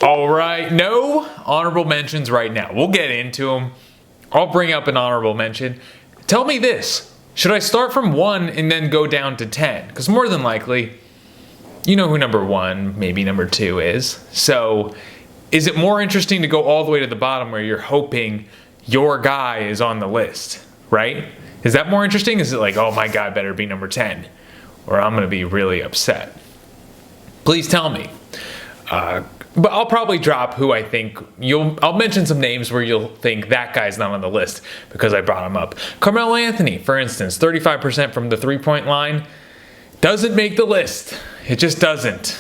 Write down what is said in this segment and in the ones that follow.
All right, no honorable mentions right now. We'll get into them. I'll bring up an honorable mention. Tell me this. Should I start from 1 and then go down to 10? Because more than likely, you know who number 1, maybe number 2 is. So is it more interesting to go all the way to the bottom where you're hoping your guy is on the list, right? Is that more interesting? Is it like, oh my God, better be number 10, or I'm going to be really upset? Please tell me. But I'll probably drop who I think I'll mention some names where you'll think that guy's not on the list because I brought him up. Carmelo Anthony, for instance, 35% from the 3-point line. Doesn't make the list. It just doesn't.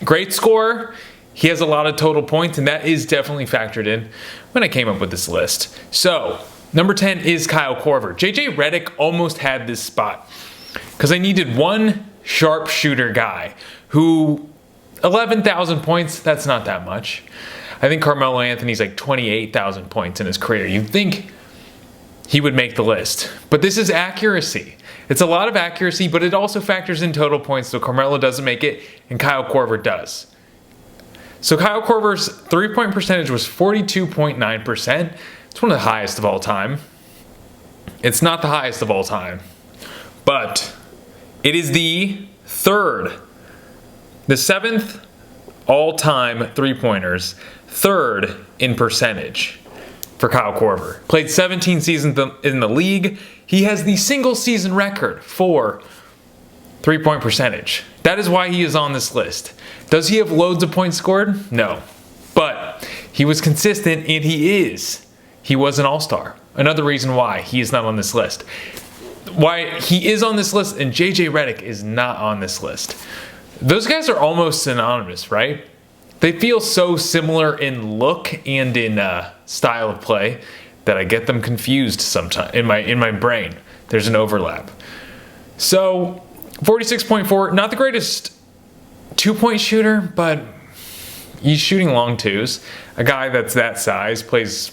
Great scorer. He has a lot of total points, and that is definitely factored in when I came up with this list. So, number 10 is Kyle Korver. JJ Redick almost had this spot because I needed one sharpshooter guy who 11,000 points, that's not that much. I think Carmelo Anthony's like 28,000 points in his career. You'd think he would make the list. But this is accuracy. It's a lot of accuracy, but it also factors in total points, so Carmelo doesn't make it, and Kyle Korver does. So Kyle Korver's 3-point percentage was 42.9%. It's one of the highest of all time. It's not the highest of all time, but it is the 7th all-time 3-pointers, 3rd in percentage for Kyle Korver. Played 17 seasons in the league. He has the single season record for 3-point percentage. That is why he is on this list. Does he have loads of points scored? No. But he was consistent, and he was an all-star. Another reason why he is not on this list. Why he is on this list and JJ Redick is not on this list. Those guys are almost synonymous, right? They feel so similar in look and in style of play that I get them confused sometimes in my brain. There's an overlap. So 46.4, not the greatest 2-point shooter, but he's shooting long twos. A guy that's that size, plays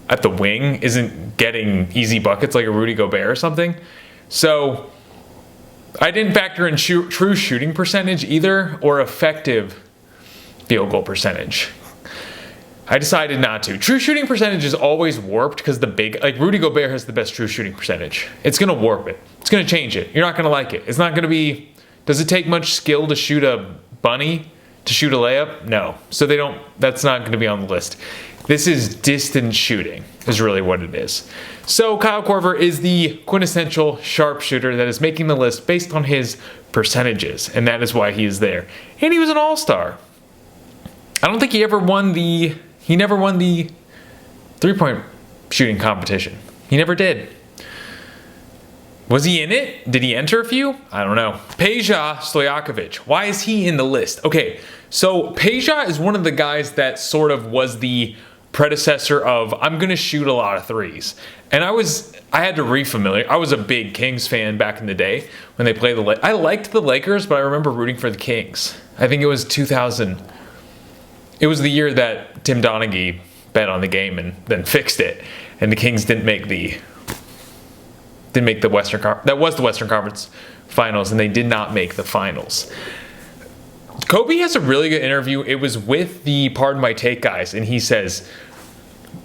at the wing, isn't getting easy buckets like a Rudy Gobert or something. So I didn't factor in true shooting percentage either, or effective field goal percentage. I decided not to. True shooting percentage is always warped because Rudy Gobert has the best true shooting percentage. It's going to warp it. It's going to change it. You're not going to like it. It's not going to be, does it take much skill to shoot a bunny, to shoot a layup? No. So that's not going to be on the list. This is distance shooting is really what it is. So Kyle Korver is the quintessential sharpshooter that is making the list based on his percentages, and that is why he is there. And he was an all-star. I don't think he never won the 3-point shooting competition. He never did. Was he in it? Did he enter a few? I don't know. Peja Stojaković. Why is he in the list? Okay, so Peja is one of the guys that sort of was the predecessor of, I'm going to shoot a lot of threes. And I had to refamiliar. I was a big Kings fan back in the day when they played I liked the Lakers, but I remember rooting for the Kings. I think it was 2000. It was the year that Tim Donaghy bet on the game and then fixed it. And the Kings didn't make the Western Conference. That was the Western Conference Finals, and they did not make the finals. Kobe has a really good interview. It was with the Pardon My Take guys, and he says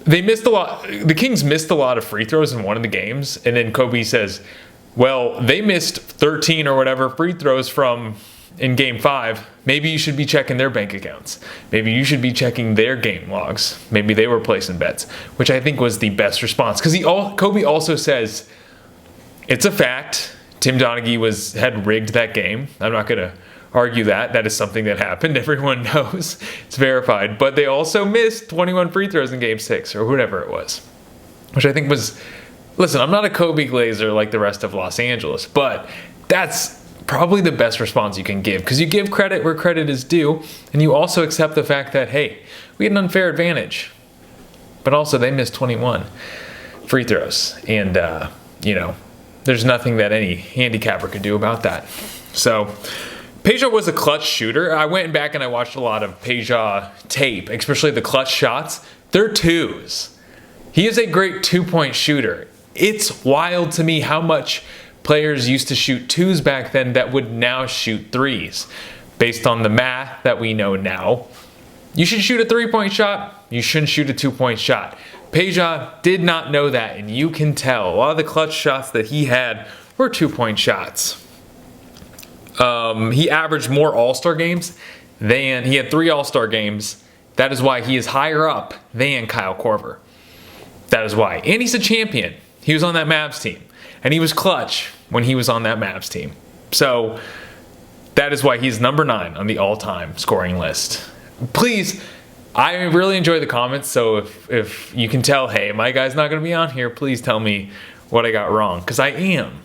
they missed a lot. The Kings missed a lot of free throws in one of the games, and then Kobe says, well, they missed 13 or whatever free throws in Game 5. Maybe you should be checking their bank accounts. Maybe you should be checking their game logs. Maybe they were placing bets, which I think was the best response. Because Kobe also says, it's a fact, Tim Donaghy had rigged that game. I'm not going to argue that. That is something that happened. Everyone knows. It's verified. But they also missed 21 free throws in Game 6 or whatever it was. Which I think was... Listen, I'm not a Kobe Glazer like the rest of Los Angeles, but that's probably the best response you can give, because you give credit where credit is due, and you also accept the fact that, hey, we had an unfair advantage. But also they missed 21 free throws. And, there's nothing that any handicapper could do about that. So... Peja was a clutch shooter. I went back and I watched a lot of Peja tape, especially the clutch shots. They're twos. He is a great 2-point shooter. It's wild to me how much players used to shoot twos back then that would now shoot threes. Based on the math that we know now, You should shoot a 3-point shot. You shouldn't shoot a 2-point shot. Peja did not know that, and you can tell. A lot of the clutch shots that he had were 2-point shots. He averaged more All-Star games than he had 3 All-Star games. That is why he is higher up than Kyle Korver. That is why. And he's a champion. He was on that Mavs team. And he was clutch when he was on that Mavs team. So that is why he's number 9 on the all-time scoring list. Please, I really enjoy the comments. So if you can tell, hey, my guy's not going to be on here, please tell me what I got wrong. Because I am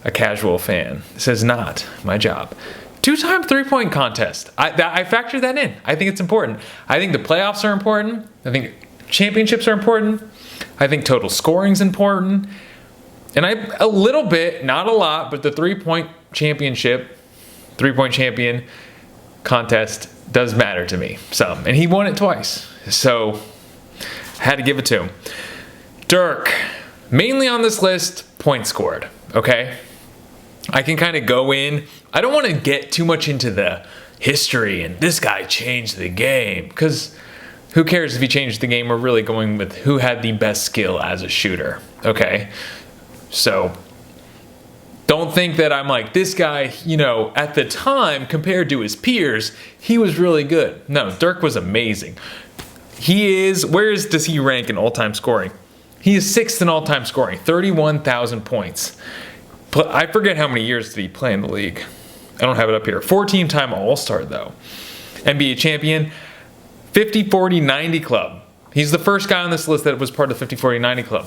a casual fan. This is not my job. 2-time 3-point contest. I factor that in. I think it's important. I think the playoffs are important. I think championships are important. I think total scoring's important. And a little bit, not a lot, but the 3-point champion contest does matter to me. So, and he won it twice. So, I had to give it to him. Dirk, mainly on this list, points scored. Okay? I can kind of go in. I don't want to get too much into the history and this guy changed the game. Because who cares if he changed the game? We're really going with who had the best skill as a shooter. Okay? So, don't think that I'm like, this guy, at the time, compared to his peers, he was really good. No, Dirk was amazing. Does he rank in all-time scoring? He is 6th in all-time scoring, 31,000 points. I forget how many years did he play in the league. I don't have it up here. 14-time All-Star, though. NBA champion, 50-40-90 club. He's the first guy on this list that was part of the 50-40-90 club.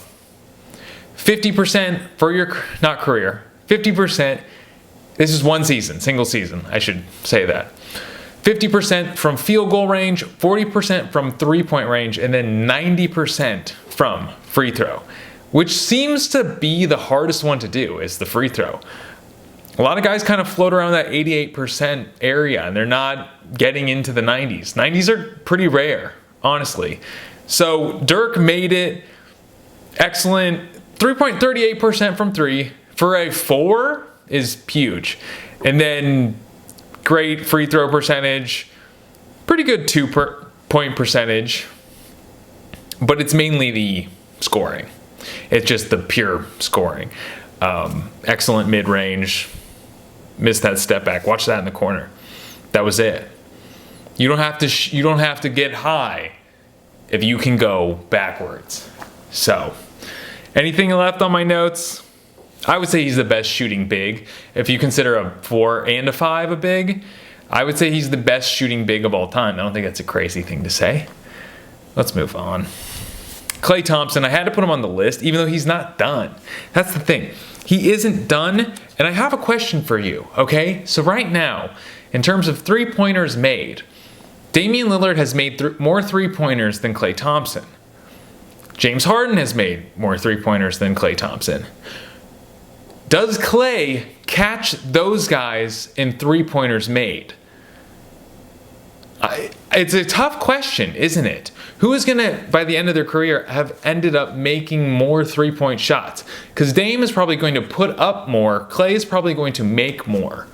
50% for your, not career, 50%, this is one season, single season, I should say that. 50% from field goal range, 40% from 3-point range, and then 90% from free throw, which seems to be the hardest one to do, is the free throw. A lot of guys kind of float around that 88% area, and they're not getting into the 90s. 90s are pretty rare, honestly. So Dirk made it excellent. 3.38% from 3 for a 4 is huge. And then great free throw percentage, pretty good 2-point percentage, but it's mainly the scoring. It's just the pure scoring. Excellent mid-range, missed that step back. Watch that in the corner. That was it. You don't have to get high if you can go backwards. So, anything left on my notes? I would say he's the best shooting big. If you consider a 4 and a 5 a big, I would say he's the best shooting big of all time. I don't think that's a crazy thing to say. Let's move on. Klay Thompson, I had to put him on the list, even though he's not done. That's the thing. He isn't done, and I have a question for you, okay? So right now, in terms of 3-pointers made, Damian Lillard has made more 3-pointers than Klay Thompson. James Harden has made more 3-pointers than Klay Thompson. Does Klay catch those guys in 3-pointers made? It's a tough question, isn't it? Who is going to, by the end of their career, have ended up making more 3-point shots? Because Dame is probably going to put up more. Klay is probably going to make more.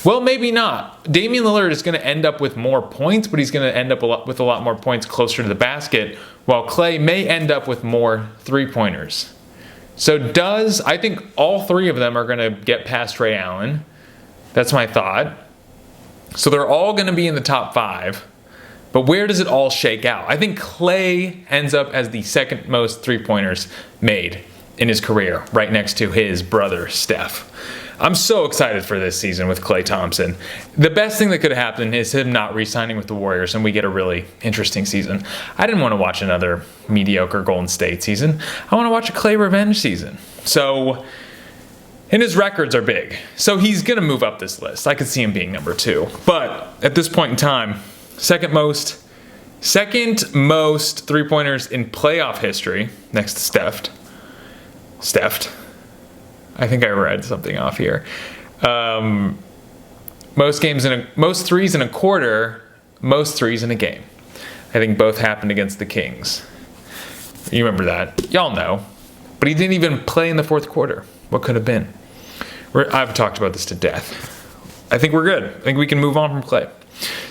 Well, maybe not. Damian Lillard is going to end up with more points, but he's going to end up with a lot more points closer to the basket, while Klay may end up with more 3-pointers. So I think all 3 of them are going to get past Ray Allen. That's my thought. So they're all going to be in the top 5. But where does it all shake out? I think Klay ends up as the second most 3-pointers made in his career, right next to his brother, Steph. I'm so excited for this season with Klay Thompson. The best thing that could happen is him not re-signing with the Warriors, and we get a really interesting season. I didn't want to watch another mediocre Golden State season. I want to watch a Klay revenge season. So, and his records are big. So he's going to move up this list. I could see him being number 2. But at this point in time, second most 3-pointers in playoff history, next to Steph. I think I read something off here. Most threes in a quarter, most threes in a game. I think both happened against the Kings. You remember that. Y'all know. But he didn't even play in the fourth quarter. What could have been? I've talked about this to death. I think we're good. I think we can move on from Klay.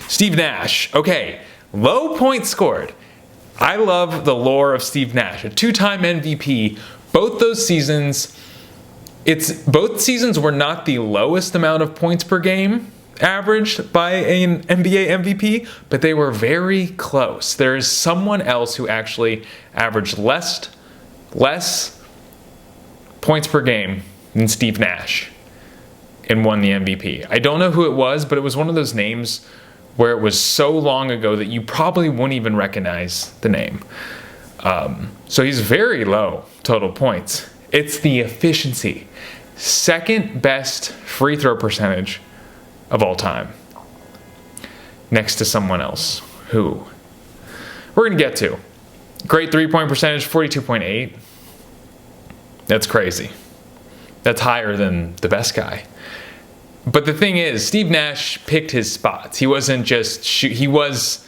Steve Nash. Okay, low points scored. I love the lore of Steve Nash, a 2-time MVP. Both seasons were not the lowest amount of points per game averaged by an NBA MVP, but they were very close. There is someone else who actually averaged less points per game than Steve Nash and won the MVP. I don't know who it was, but it was one of those names where it was so long ago that you probably wouldn't even recognize the name. So he's very low total points. It's the efficiency. Second best free throw percentage of all time. Next to someone else. Who? We're going to get to. Great three-point percentage, 42.8. That's crazy. That's higher than the best guy. But the thing is, Steve Nash picked his spots. He wasn't just he was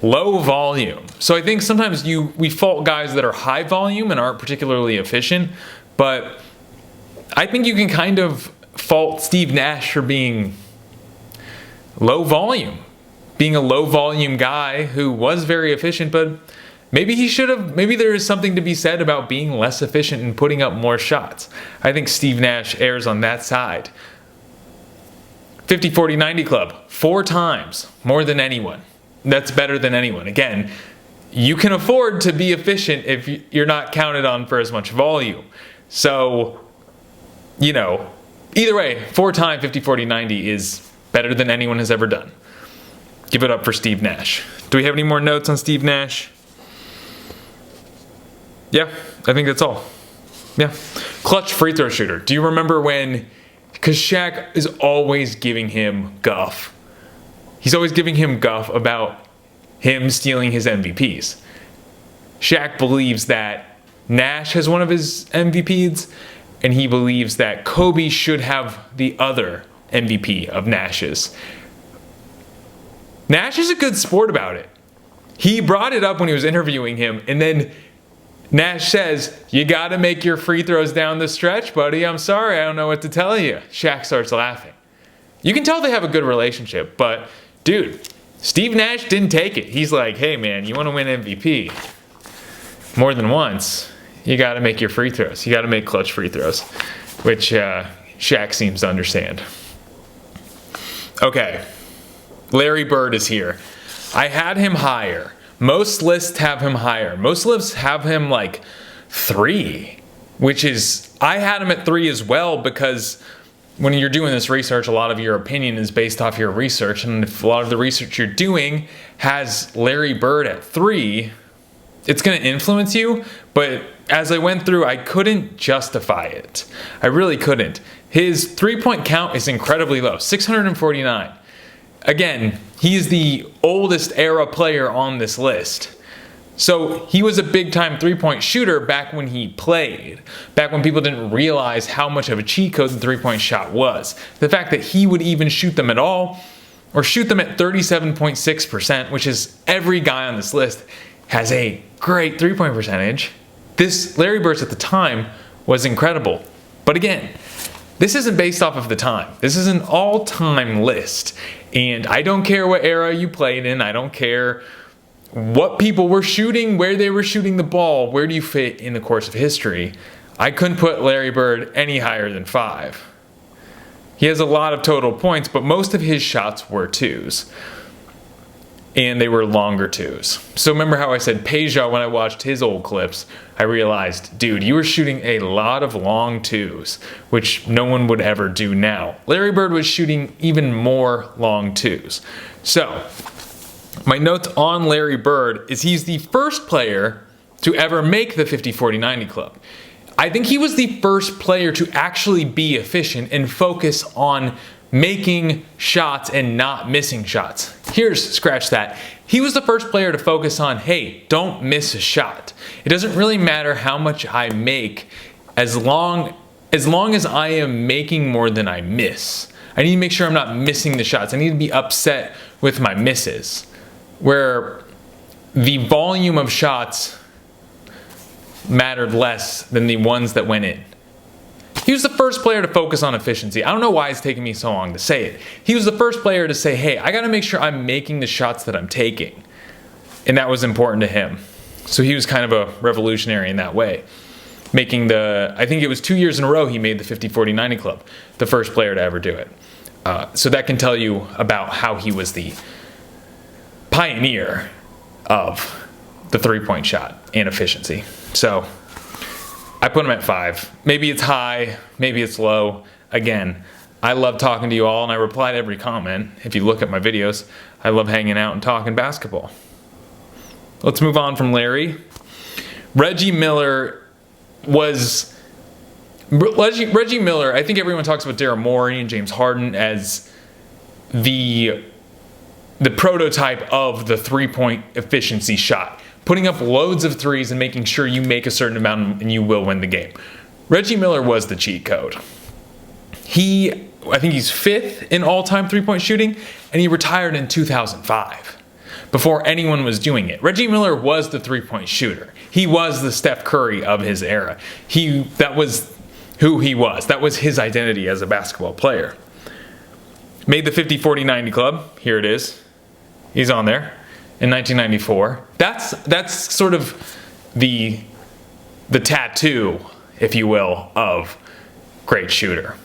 low volume. So I think sometimes we fault guys that are high volume and aren't particularly efficient, but I think you can kind of fault Steve Nash for being low volume, being a low volume guy who was very efficient, but maybe there is something to be said about being less efficient and putting up more shots. I think Steve Nash errs on that side. 50, 40, 90 club, 4 times, more than anyone. That's better than anyone. Again, you can afford to be efficient if you're not counted on for as much volume. So, either way, 4 times 50, 40, 90 is better than anyone has ever done. Give it up for Steve Nash. Do we have any more notes on Steve Nash? Yeah, I think that's all. Yeah. Clutch free throw shooter. Do you remember because Shaq is always giving him guff. He's always giving him guff about him stealing his MVPs. Shaq believes that Nash has one of his MVPs, and he believes that Kobe should have the other MVP of Nash's. Nash is a good sport about it. He brought it up when he was interviewing him, and then Nash says, "You got to make your free throws down the stretch, buddy. I'm sorry, I don't know what to tell you." Shaq starts laughing. You can tell they have a good relationship, but dude, Steve Nash didn't take it. He's like, "Hey man, you want to win MVP more than once, you got to make your free throws. You got to make clutch free throws," which Shaq seems to understand. Okay, Larry Bird is here. I had him higher. Most lists have him higher. Most lists have him like 3, which is, I had him at 3 as well, because when you're doing this research, a lot of your opinion is based off your research, and if a lot of the research you're doing has Larry Bird at 3, it's going to influence you. But as I went through, I couldn't justify it. I really couldn't. His 3-point count is incredibly low, 649. Again, he's the oldest era player on this list. So he was a big-time 3-point shooter back when he played, back when people didn't realize how much of a cheat code the 3-point shot was. The fact that he would even shoot them at all, or shoot them at 37.6%, which is every guy on this list has a great 3-point percentage. This Larry Bird's at the time was incredible. But again, this isn't based off of the time. This is an all-time list. And I don't care what era you played in. I don't care what people were shooting, where they were shooting the ball. Where do you fit in the course of history? I couldn't put Larry Bird any higher than 5. He has a lot of total points, but most of his shots were 2s. And they were longer 2s. So remember how I said Peja, when I watched his old clips, I realized, dude, you were shooting a lot of long 2s, which no one would ever do now. Larry Bird was shooting even more long 2s. So, my notes on Larry Bird is he's the first player to ever make the 50-40-90 club. I think he was the first player to actually be efficient and focus on making shots and not missing shots. Scratch that. He was the first player to focus on, hey, don't miss a shot. It doesn't really matter how much I make as long as I am making more than I miss. I need to make sure I'm not missing the shots. I need to be upset with my misses. Where the volume of shots mattered less than the ones that went in. He was the first player to focus on efficiency. I don't know why it's taking me so long to say it. He was the first player to say, hey, I got to make sure I'm making the shots that I'm taking. And that was important to him. So he was kind of a revolutionary in that way. I think it was 2 years in a row he made the 50-40-90 club, the first player to ever do it. So that can tell you about how he was the pioneer of the three-point shot and efficiency. So I put him at 5. Maybe it's high, maybe it's low. Again, I love talking to you all, and I reply to every comment. If you look at my videos, I love hanging out and talking basketball. Let's move on from Larry. Reggie Miller, I think everyone talks about Daryl Morey and James Harden as the prototype of the three-point efficiency shot. Putting up loads of threes and making sure you make a certain amount and you will win the game. Reggie Miller was the cheat code. I think he's 5th in all-time three-point shooting, and he retired in 2005 before anyone was doing it. Reggie Miller was the three-point shooter. He was the Steph Curry of his era. That was who he was. That was his identity as a basketball player. Made the 50-40-90 club. Here it is. He's on there in 1994. That's sort of the tattoo, if you will, of great shooter.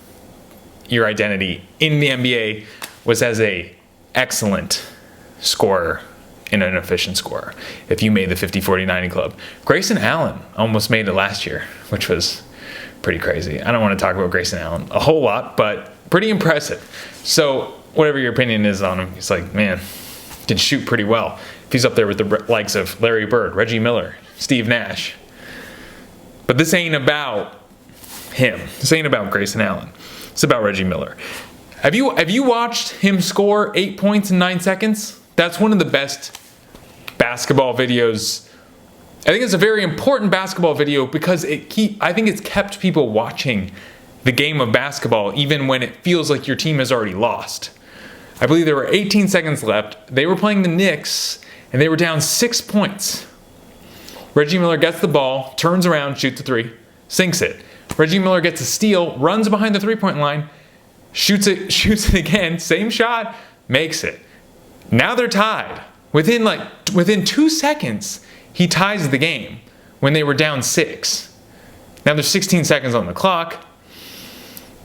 Your identity in the NBA was as a excellent scorer and an efficient scorer if you made the 50-40-90 club. Grayson Allen almost made it last year, which was pretty crazy. I don't want to talk about Grayson Allen a whole lot, but pretty impressive. So whatever your opinion is on him, he's like, man, can shoot pretty well. If he's up there with the likes of Larry Bird, Reggie Miller, Steve Nash. But this ain't about him. This ain't about Grayson Allen. It's about Reggie Miller. Have you watched him score 8 points in 9 seconds? That's one of the best basketball videos. I think it's a very important basketball video because I think it's kept people watching the game of basketball even when it feels like your team has already lost. I believe there were 18 seconds left. They were playing the Knicks, and they were down 6 points. Reggie Miller gets the ball, turns around, shoots a three, sinks it. Reggie Miller gets a steal, runs behind the three-point line, shoots it again, same shot, makes it. Now they're tied. Within 2 seconds, he ties the game when they were down 6. Now there's 16 seconds on the clock.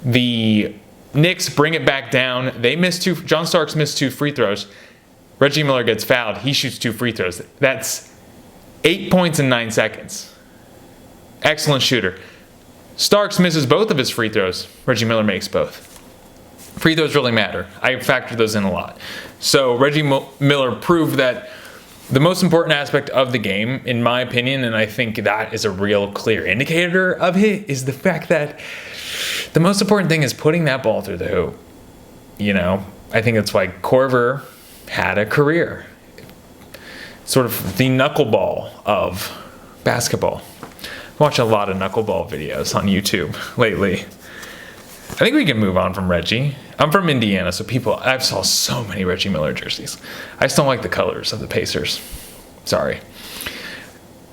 The Knicks bring it back down. They miss 2. John Starks missed 2 free throws. Reggie Miller gets fouled. He shoots 2 free throws. That's 8 points in 9 seconds. Excellent shooter. Starks misses both of his free throws. Reggie Miller makes both. Free throws really matter. I factor those in a lot. So Reggie Miller proved that the most important aspect of the game, in my opinion, and I think that is a real clear indicator of it, is the fact that the most important thing is putting that ball through the hoop. You know, I think that's why Korver had a career. Sort of the knuckleball of basketball. I watch a lot of knuckleball videos on YouTube lately. I think we can move on from Reggie. I'm from Indiana, so I've saw so many Reggie Miller jerseys. I just don't like the colors of the Pacers. Sorry.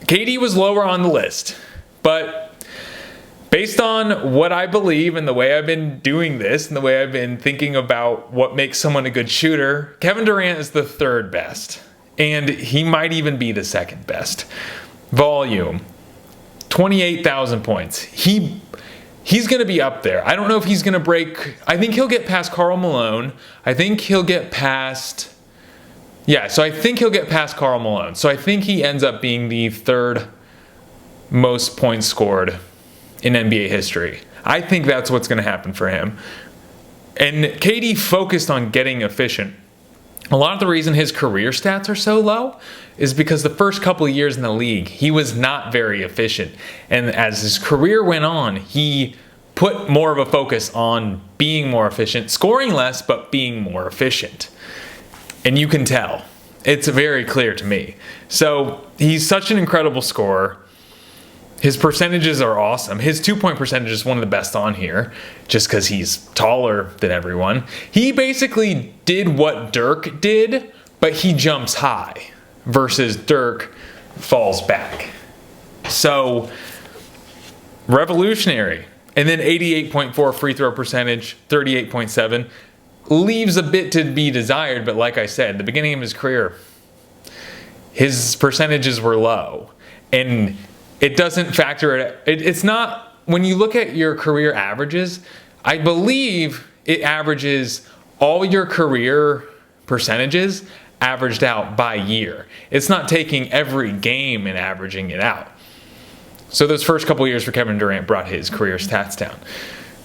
KD was lower on the list, but based on what I believe and the way I've been doing this and the way I've been thinking about what makes someone a good shooter, Kevin Durant is the 3rd best, and he might even be the 2nd best. Volume, 28,000 points. He's going to be up there. I don't know if he's going to break. I think he'll get past Karl Malone. I think he'll get past Karl Malone. So I think he ends up being the 3rd most points scored in NBA history. I think that's what's going to happen for him. And KD focused on getting efficient. A lot of the reason his career stats are so low is because the first couple of years in the league, he was not very efficient. And as his career went on, he put more of a focus on being more efficient, scoring less, but being more efficient. And you can tell. It's very clear to me. So he's such an incredible scorer. His percentages are awesome. His 2-point percentage is one of the best on here, just because he's taller than everyone. He basically did what Dirk did, but he jumps high, versus Dirk falls back. So, revolutionary. And then 88.4 free throw percentage, 38.7. Leaves a bit to be desired, but like I said, the beginning of his career, his percentages were low. And it doesn't factor it. It's not, when you look at your career averages, I believe it averages all your career percentages averaged out by year. It's not taking every game and averaging it out. So those first couple years for Kevin Durant brought his career stats down.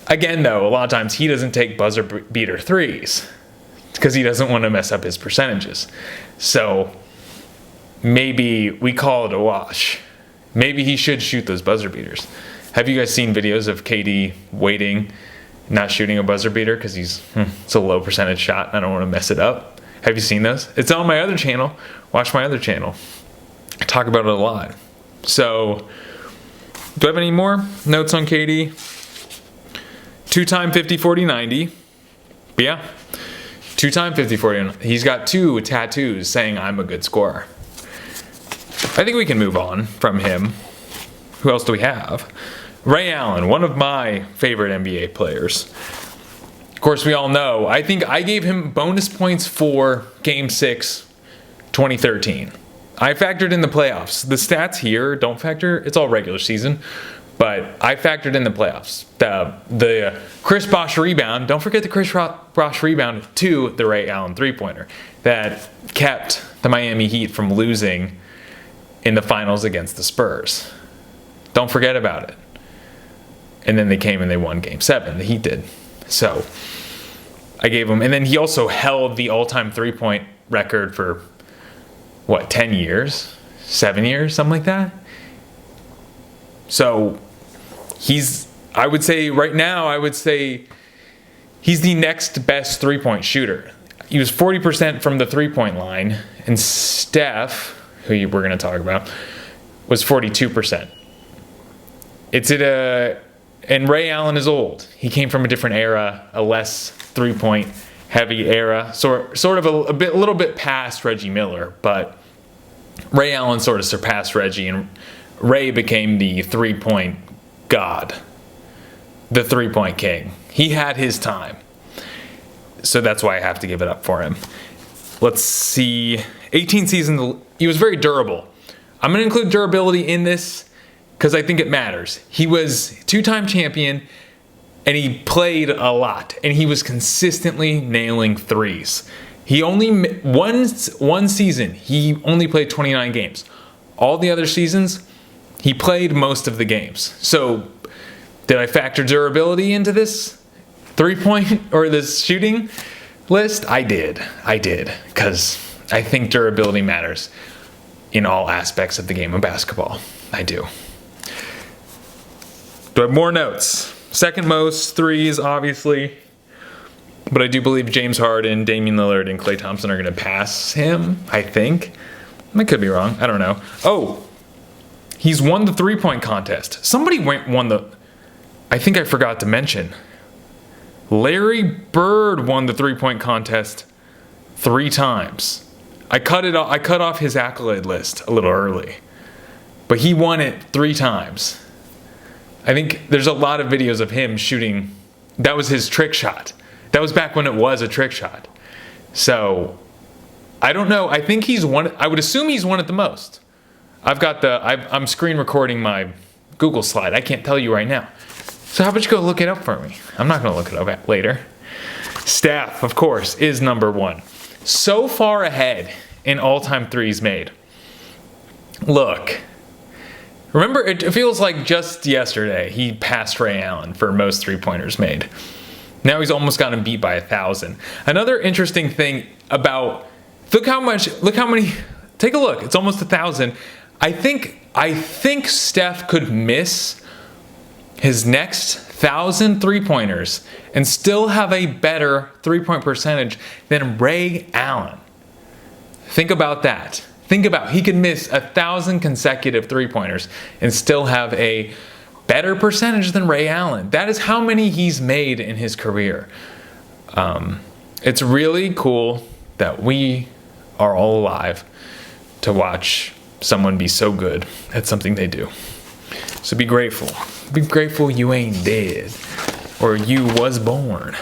Again, though, a lot of times he doesn't take buzzer beater threes because he doesn't want to mess up his percentages. So maybe we call it a wash. Maybe he should shoot those buzzer beaters. Have you guys seen videos of KD waiting, not shooting a buzzer beater because it's a low percentage shot? I don't want to mess it up. Have you seen those? It's on my other channel. Watch my other channel. I talk about it a lot. So, do I have any more notes on KD? 2-time 50-40-90. But yeah, 2-time 50-40. He's got 2 tattoos saying I'm a good scorer. I think we can move on from him. Who else do we have? Ray Allen, one of my favorite NBA players. Of course, we all know. I think I gave him bonus points for Game 6, 2013. I factored in the playoffs. The stats here don't factor. It's all regular season. But I factored in the playoffs. The Chris Bosh rebound. Don't forget the Chris Bosh rebound to the Ray Allen three-pointer that kept the Miami Heat from losing in the finals against the Spurs. Don't forget about it. And then they came and they won Game 7. The Heat did. So I gave him. And then he also held the all-time three-point record for, 10 years? 7 years? Something like that? So I would say right now, he's the next best three-point shooter. He was 40% from the three-point line. And Steph, who we're going to talk about, was 42%. And Ray Allen is old. He came from a different era, a less three-point heavy era, sort of a little bit past Reggie Miller, but Ray Allen sort of surpassed Reggie, and Ray became the three-point god, the three-point king. He had his time, so that's why I have to give it up for him. Let's see, 18 seasons. He was very durable. I'm going to include durability in this because I think it matters. He was 2-time champion, and he played a lot, and he was consistently nailing threes. He only, one season, he only played 29 games. All the other seasons, he played most of the games. So, did I factor durability into this three-point or this shooting list? I did, because I think durability matters in all aspects of the game of basketball. I do. Do I have more notes? Second most threes, obviously. But I do believe James Harden, Damian Lillard, and Klay Thompson are going to pass him, I think. I could be wrong. I don't know. Oh, he's won the three-point contest. Somebody won the... I think I forgot to mention. Larry Bird won the three-point contest 3 times. I cut off his accolade list a little early. But he won it 3 times. I think there's a lot of videos of him shooting. That was his trick shot. That was back when it was a trick shot. So, I don't know. I think he's won it. I would assume he's won it the most. I'm screen recording my Google slide. I can't tell you right now. So how about you go look it up for me? I'm not going to look it up later. Steph, of course, is number 1. So far ahead in all-time threes made. Look. Remember, it feels like just yesterday he passed Ray Allen for most three-pointers made. Now he's almost gotten beat by 1,000. Another interesting thing about, look how many, take a look, it's almost 1,000. I think Steph could miss his next 1,000 three-pointers and still have a better three-point percentage than Ray Allen. Think about that. He could miss 1,000 consecutive three-pointers and still have a better percentage than Ray Allen. That is how many he's made in his career. It's really cool that we are all alive to watch someone be so good at something they do. So be grateful Be grateful you ain't dead. Or you was born.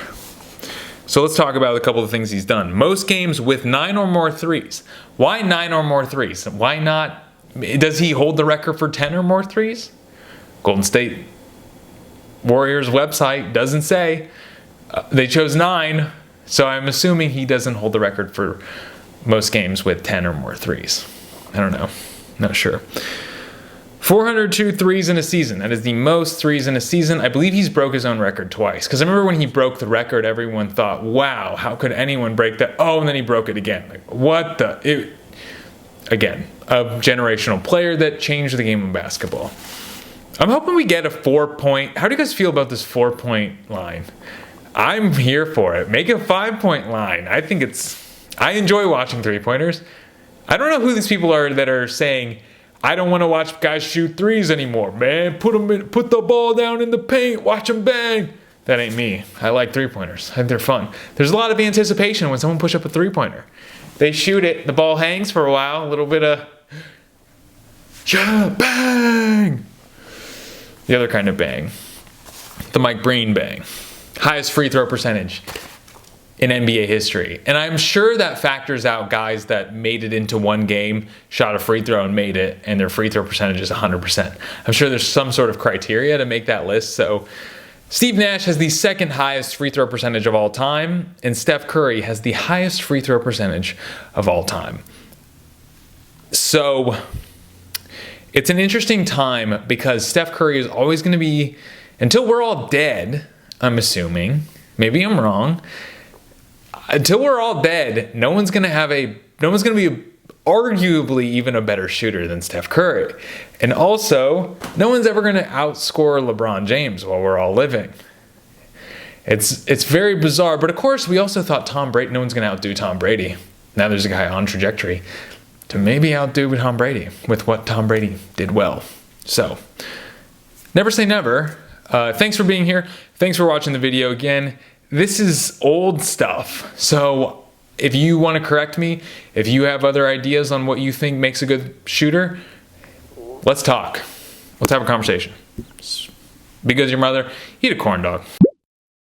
So let's talk about a couple of things he's done. Most games with 9 or more threes. Why 9 or more threes? Why not? Does he hold the record for 10 or more threes? Golden State Warriors website doesn't say. They chose 9, so I'm assuming he doesn't hold the record for most games with 10 or more threes. I don't know. Not sure. 402 threes in a season. That is the most threes in a season. I believe he's broke his own record twice. Because I remember when he broke the record, everyone thought, wow, how could anyone break that? Oh, and then he broke it again. Like, what the? Again, a generational player that changed the game of basketball. I'm hoping we get a 4-point. How do you guys feel about this 4-point line? I'm here for it. Make it a 5-point line. I enjoy watching three-pointers. I don't know who these people are that are saying, I don't want to watch guys shoot threes anymore, man. Put the ball down in the paint, watch them bang. That ain't me. I like three-pointers. I think they're fun. There's a lot of anticipation when someone push up a three-pointer. They shoot it, the ball hangs for a while, a little bit of, yeah, bang. The other kind of bang. The Mike Breen bang. Highest free throw percentage in NBA history. And I'm sure that factors out guys that made it into one game, shot a free throw and made it, and their free throw percentage is 100%. I'm sure there's some sort of criteria to make that list. So Steve Nash has the second highest free throw percentage of all time, and Steph Curry has the highest free throw percentage of all time. So it's an interesting time because Steph Curry is always going to be, until we're all dead, I'm assuming, maybe I'm wrong, until we're all dead, no one's going to be arguably even a better shooter than Steph Curry. And also, no one's ever going to outscore LeBron James while we're all living. It's very bizarre, but of course we also thought Tom Brady, no one's going to outdo Tom Brady. Now there's a guy on trajectory to maybe outdo Tom Brady with what Tom Brady did well. So, never say never. Thanks for being here. Thanks for watching the video again. This is old stuff, so if you want to correct me, if you have other ideas on what you think makes a good shooter, let's talk. Let's have a conversation. Be good to your mother. Eat a corn dog.